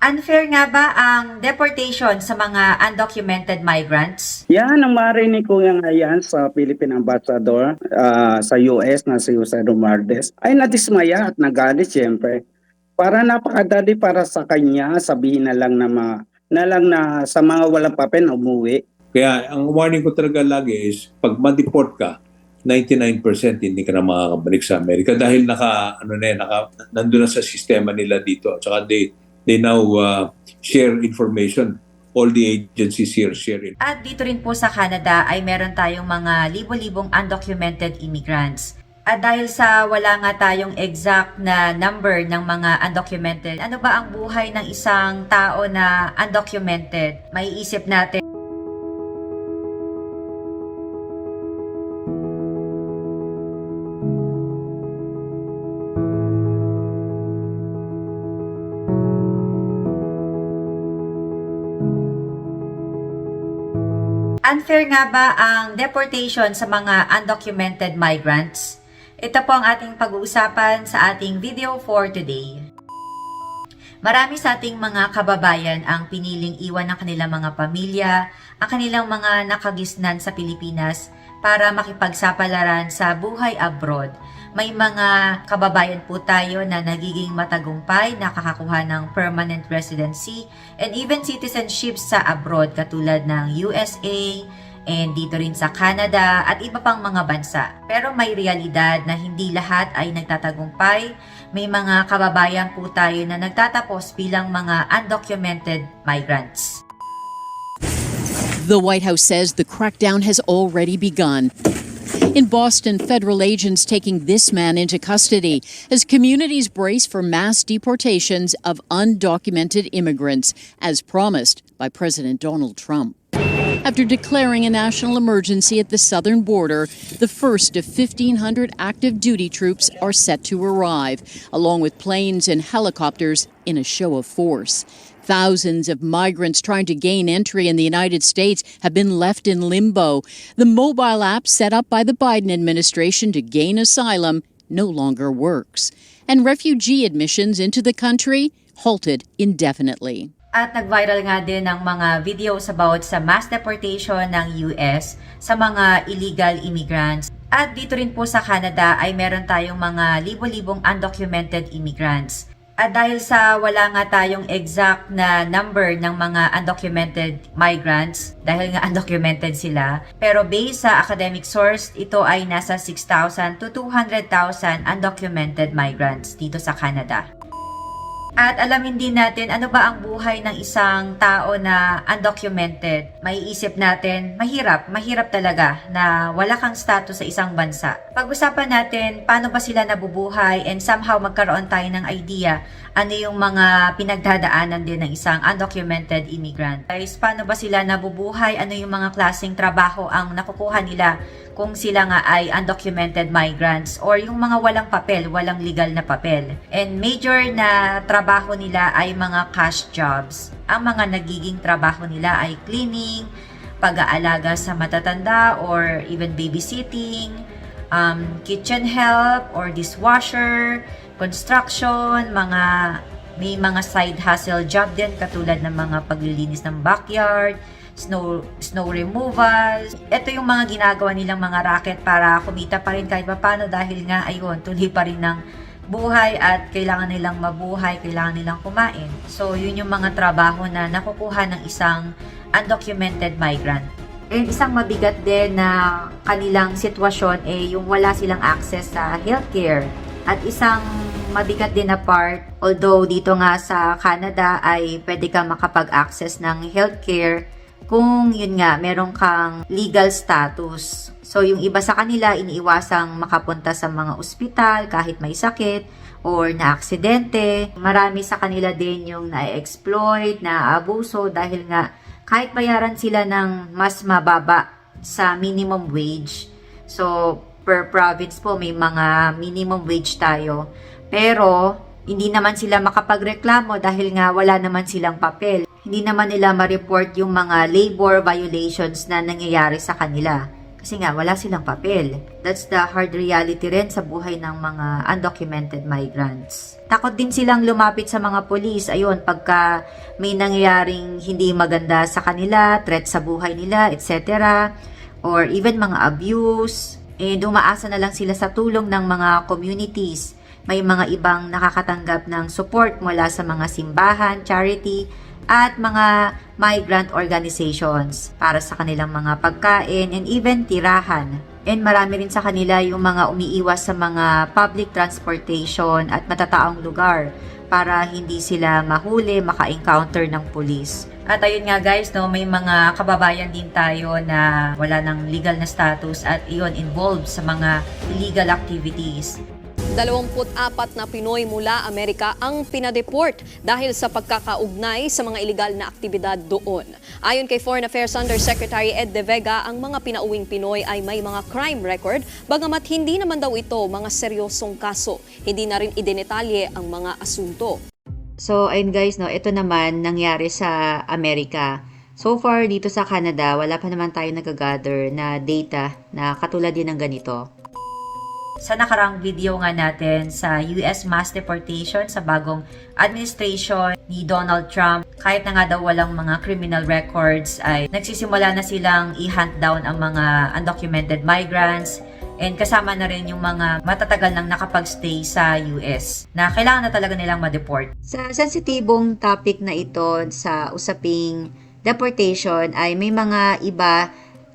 Unfair nga ba ang deportation sa mga undocumented migrants? Yan ang marinig ko nga yan sa Philippine Ambassador sa US na si Jose Romualdez ay nadismaya at nagalit siyempre. Para napakadali para sa kanya sabihin na lang na sa mga walang papel na umuwi. Kaya ang warning ko talaga lagi is pag ma-deport ka, 99% hindi ka na makakabalik sa Amerika dahil nandun na sa sistema nila dito. At saka they now share information. All the agencies here share it. At dito rin po sa Canada ay meron tayong mga libo-libong undocumented immigrants. At dahil sa wala nga tayong exact na number ng mga undocumented, ano ba ang buhay ng isang tao na undocumented? Maiisip natin. Unfair nga ba ang deportation sa mga undocumented migrants? Ito po ang ating pag-uusapan sa ating video for today. Marami sa ating mga kababayan ang piniling iwan ng kanilang mga pamilya, ang kanilang mga nakagisnan sa Pilipinas para makipagsapalaran sa buhay abroad. May mga kababayan po tayo na nagiging matagumpay, nakakakuha ng permanent residency and even citizenship sa abroad katulad ng USA and dito rin sa Canada at iba pang mga bansa. Pero may realidad na hindi lahat ay nagtatagumpay. May mga kababayan po tayo na nagtatapos bilang mga undocumented migrants. The White House says the crackdown has already begun. In Boston, federal agents taking this man into custody as communities brace for mass deportations of undocumented immigrants, as promised by President Donald Trump. After declaring a national emergency at the southern border, the first of 1,500 active duty troops are set to arrive, along with planes and helicopters in a show of force. Thousands of migrants trying to gain entry in the United States have been left in limbo. The mobile app set up by the Biden administration to gain asylum no longer works. And refugee admissions into the country halted indefinitely. At nag-viral nga din ng mga videos about sa mass deportation ng US sa mga illegal immigrants. At dito rin po sa Canada ay meron tayong mga libo-libong undocumented immigrants. At dahil sa wala nga tayong exact na number ng mga undocumented migrants, dahil nga undocumented sila, pero based sa academic source, ito ay nasa 6,000 to 200,000 undocumented migrants dito sa Canada. At alamin din natin ano ba ang buhay ng isang tao na undocumented. Maiisip natin, mahirap talaga na wala kang status sa isang bansa. Pag-usapan natin paano ba sila nabubuhay and somehow magkaroon tayo ng idea ano yung mga pinagdadaanan din ng isang undocumented immigrant. Guys, paano ba sila nabubuhay? Ano yung mga klaseng trabaho ang nakukuha nila kung sila nga ay undocumented migrants or yung mga walang papel, walang legal na papel. And major na trabaho nila ay mga cash jobs. Ang mga nagiging trabaho nila ay cleaning, pag-aalaga sa matatanda or even babysitting, kitchen help or dishwasher, construction, may mga side hustle job din katulad ng mga paglilinis ng backyard, snow removal. Ito yung mga ginagawa nilang mga racket para kumita pa rin kahit paano dahil nga ayun, tuloy pa rin ng buhay at kailangan nilang mabuhay, kailangan nilang kumain. So yun yung mga trabaho na nakukuha ng isang undocumented migrant. And isang mabigat din na kanilang sitwasyon yung wala silang access sa healthcare. At isang mabigat din na part, although dito nga sa Canada ay pwede kang makapag-access ng healthcare kung yun nga, meron kang legal status. So, yung iba sa kanila, iniiwasang makapunta sa mga ospital kahit may sakit or na-aksidente. Marami sa kanila din yung na-exploit, na-abuso dahil nga kahit bayaran sila ng mas mababa sa minimum wage. So, per province po, may mga minimum wage tayo. Pero, hindi naman sila makapagreklamo dahil nga wala naman silang papel. Hindi naman nila ma-report yung mga labor violations na nangyayari sa kanila. Kasi nga, wala silang papel. That's the hard reality rin sa buhay ng mga undocumented migrants. Takot din silang lumapit sa mga polis. Ayun, pagka may nangyayaring hindi maganda sa kanila, threat sa buhay nila, etc. Or even mga abuse. Umaasa na lang sila sa tulong ng mga communities. May mga ibang nakakatanggap ng support mula sa mga simbahan, charity, at mga migrant organizations para sa kanilang mga pagkain and even tirahan. And marami rin sa kanila yung mga umiiwas sa mga public transportation at matataong lugar para hindi sila mahuli, maka-encounter ng pulis. At ayun nga guys, no, may mga kababayan din tayo na wala ng legal na status at iyon involved sa mga illegal activities. 24 na Pinoy mula Amerika ang pinadeport dahil sa pagkakaugnay sa mga ilegal na aktibidad doon. Ayon kay Foreign Affairs Undersecretary Ed De Vega, ang mga pinauwing Pinoy ay may mga crime record, bagamat hindi naman daw ito mga seryosong kaso. Hindi na rin idinetalye ang mga asunto. So ayun guys, no, ito naman nangyari sa Amerika. So far dito sa Canada, wala pa naman tayo nagagather na data na katulad din ng ganito. Sa nakarang video nga natin sa US mass deportation sa bagong administration ni Donald Trump, kahit na nga daw walang mga criminal records, ay nagsisimula na silang i-hunt down ang mga undocumented migrants and kasama na rin yung mga matatagal nang nakapag-stay sa US na kailangan na talaga nilang ma-deport. Sa sensitibong topic na ito sa usaping deportation ay may mga iba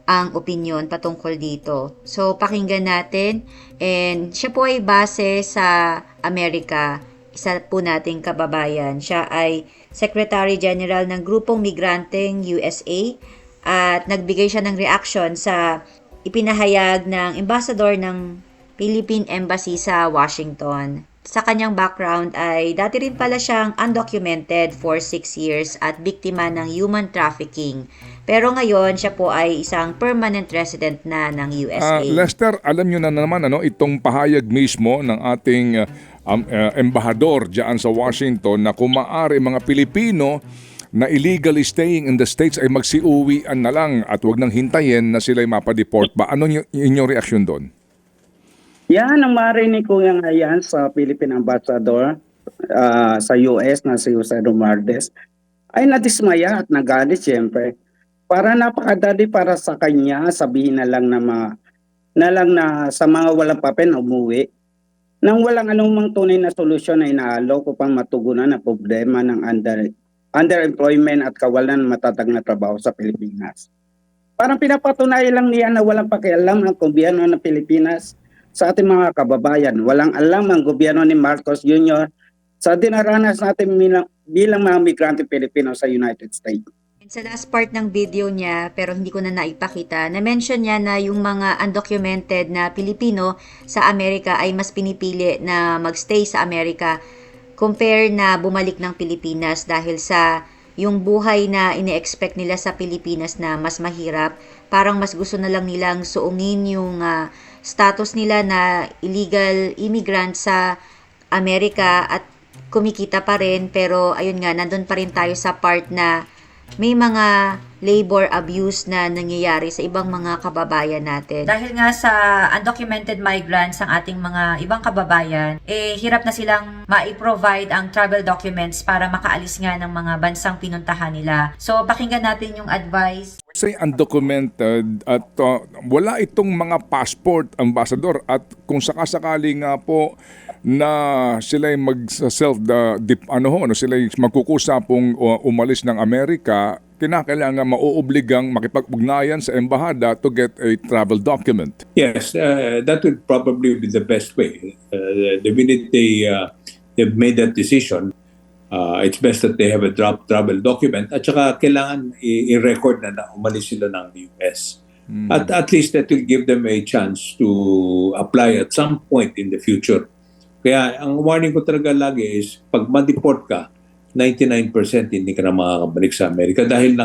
ang opinion patungkol dito. So, pakinggan natin. And siya po ay base sa Amerika. Isa po nating kababayan. Siya ay Secretary General ng Grupong Migranteng USA at nagbigay siya ng reaction sa ipinahayag ng Ambassador ng Philippine Embassy sa Washington. Sa kanyang background ay dati rin pala siyang undocumented for 6 years at biktima ng human trafficking. Pero ngayon, siya po ay isang permanent resident na ng USA. Lester, alam nyo na naman itong pahayag mismo ng ating embahador dyan sa Washington na kung maaari mga Pilipino na illegally staying in the States ay magsiuwian na lang at wag nang hintayin na sila'y mapadeport ba? Ano inyong reaksyon doon? Yan ang marinig ko nga yan sa Philippine Ambassador sa US na si Jose Romualdez ay nadismaya at nagalit siyempre. Para napakadali para sa kanya sabihin na lang na sa mga walang papel na umuwi nang walang anumang tunay na solusyon na inaalaw upang matugunan ang problema ng underemployment at kawalan ng matatag na trabaho sa Pilipinas. Parang pinapatunayan lang niya na walang pakialam ang gobyerno ng Pilipinas sa ating mga kababayan. Walang alam ang gobyerno ni Marcos Jr. sa dinaranas natin bilang mga migrante Pilipino sa United States. Sa last part ng video niya, pero hindi ko na naipakita, na-mention niya na yung mga undocumented na Pilipino sa Amerika ay mas pinipili na magstay sa Amerika compare na bumalik ng Pilipinas dahil sa yung buhay na ine-expect nila sa Pilipinas na mas mahirap. Parang mas gusto na lang nilang suungin yung status nila na illegal immigrant sa Amerika at kumikita pa rin. Pero ayun nga, nandun pa rin tayo sa part na may mga labor abuse na nangyayari sa ibang mga kababayan natin. Dahil nga sa undocumented migrants ang ating mga ibang kababayan, hirap na silang ma-provide ang travel documents para makaalis nga ng mga bansang pinuntahan nila. So, pakinggan natin yung advice. Say undocumented at wala itong mga passport, ambassador, at kung sakasakali nga po na sila'y sila'y magkukusapong umalis ng Amerika, kinakailangan mauobligang makipag-ugnayan sa embahada to get a travel document. Yes, that would probably be the best way. The minute they've made that decision, it's best that they have a travel document at saka kailangan i-record na umalis sila ng US. At least that will give them a chance to apply at some point in the future. Kaya ang warning ko talaga lagi is pag ma-deport ka, 99% hindi ka na makakabalik sa Amerika dahil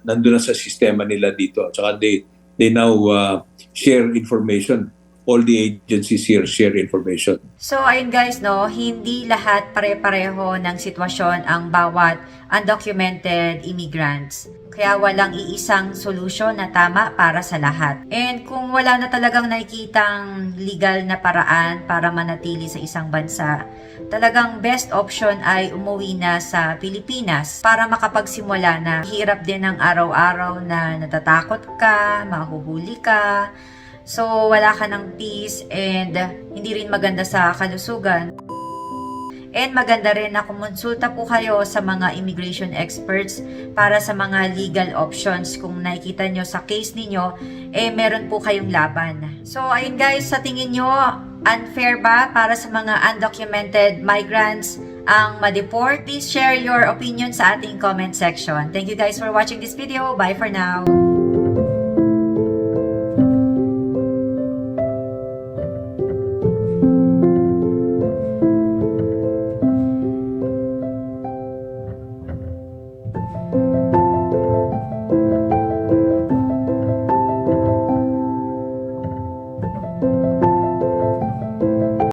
nandun na sa sistema nila dito. At saka they now share information all the agencies here share information. So ayun guys, no, hindi lahat pare-pareho ng sitwasyon ang bawat undocumented immigrants. Kaya walang iisang solusyon na tama para sa lahat. And kung wala na talagang nakikitang legal na paraan para manatili sa isang bansa, talagang best option ay umuwi na sa Pilipinas para makapagsimula na. Hirap din ng araw-araw na natatakot ka, mahuhuli ka, so wala ka ng peace and hindi rin maganda sa kalusugan. And maganda rin na kumonsulta po kayo sa mga immigration experts para sa mga legal options. Kung nakikita nyo sa case ninyo, meron po kayong laban. So ayun guys, sa tingin nyo, unfair ba para sa mga undocumented migrants ang ma-deport? Please share your opinion sa ating comment section. Thank you guys for watching this video. Bye for now.